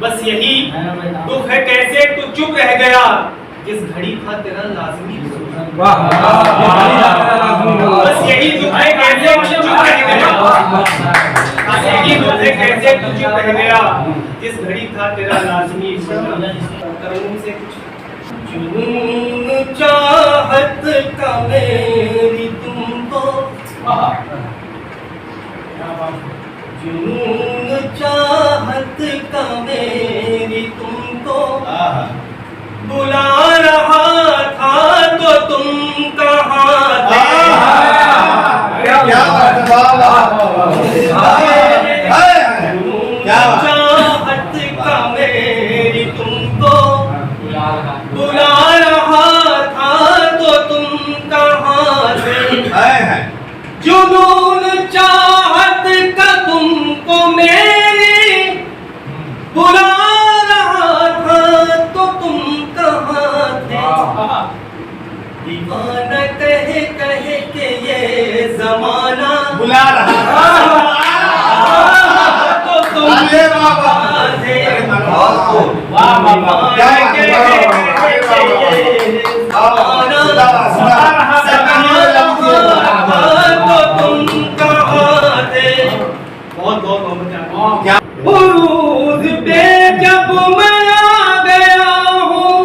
बस यही दुख है कैसे तू चुप रह गया, जिस घड़ी था तेरा लाजमी। बस यही दुख है कैसे तू चुप रह गया, बस यही दुख है कैसे तू चुप रह गया, जिस घड़ी था तेरा लाजमी। करूं से कुछ जुनून चाहत का मेरी तुमको, जुनून चाहत का मेरी तुमको, बुला रहा था तो तुम कहाँ थे। क्या बात है, जुनून चाहत का मेरी तुमको, बुला रहा था तो तुम कहाँ थे। जुनून चाहत का तुमको मेरी, बुला रहा था तो तुम कहाँ थे। दीवाना कहे कहे के ये जमाना, बुला रहा तो तुम कहाँ थे। उरूज पे जब मैं आ गया हूँ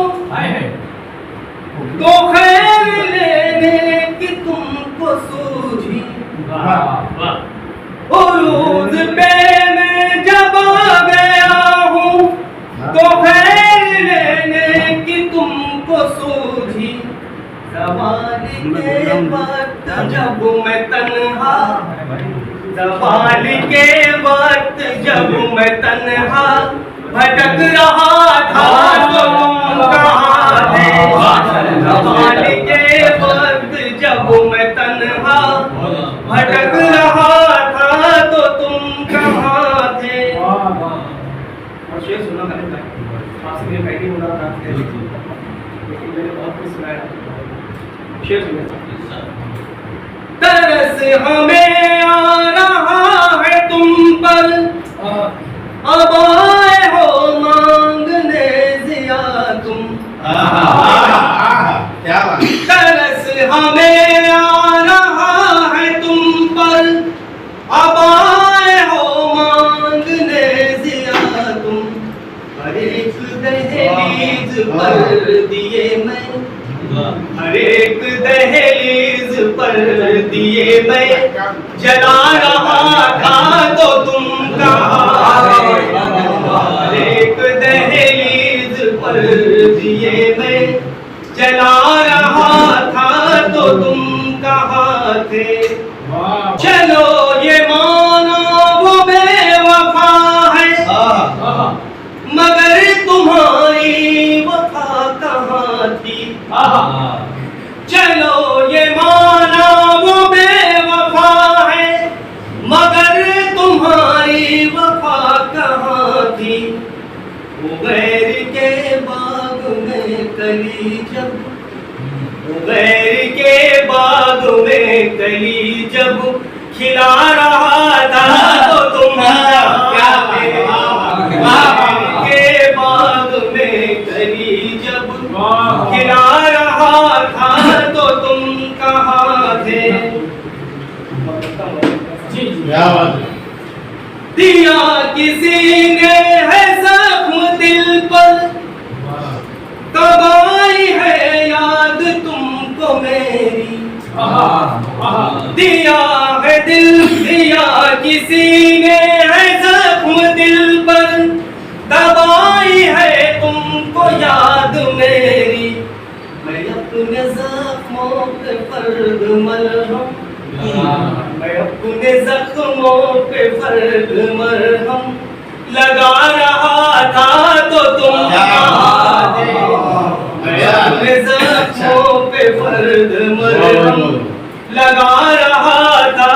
तो खैर लेने की तुमको सूझी। उरूज पे मैं जब आ गया हूँ तो खैर लेने की तुमको सूझी। सवाल के वक्त जब मैं तन्हा, सवाल के वक्त जब मैं तन्हा भटक रहा था तो तुम कहाँ थे। सवाल के वक्त जब मैं तन्हा भटक रहा था तो तुम कहाँ थे। और शेर सुना मैंने आपसे मेरी पहली मुलाकात है, लेकिन मैंने बहुत कुछ सुनाया। शेर सुना। तरस हमें आ रहा है तुम पर, अब आए हो मांगने जिया तुम। क्या बात। तरस हमें आ रहा है तुम पर, अब आए हो मांगने जिया तुम। हर एक दहलीज पर दिए मैं, हर एक दहलीज पर दिए मैं जला रहा था तो तुम कहाँ थे। हर एक दहलीज पर दिए मैं जला रहा था तो तुम कहाँ थे। चलो ये मानो वो बेवफा है, मगर तुम्हारी वफा कहाँ थी। चलो ये माना वो बेवफा है, मगर तुम्हारी वफा कहाँ थी। वो गैर के बाग में कली जब, वो गैर के बाग में कली जब खिला रहा था तो तुम क्या थे। गैर के बाग में कली जब खिला रहा था तो तुम कहाँ थे। क्या बात है। दिया किसी ने है जख्म दिल पर, कब आई है याद तुमको मेरी। दिया है दिल, दिया किसी ने है जख्म दिल पर, कब आई है तुमको याद मेरी। मैं अपने जख्मों पे फर्द मरहम, मैं अपने जख्मों पे फर्द मरहम लगा रहा था तो तुम कहाँ थे। मैं अपने जख्मों पे फर्द मरहम लगा रहा था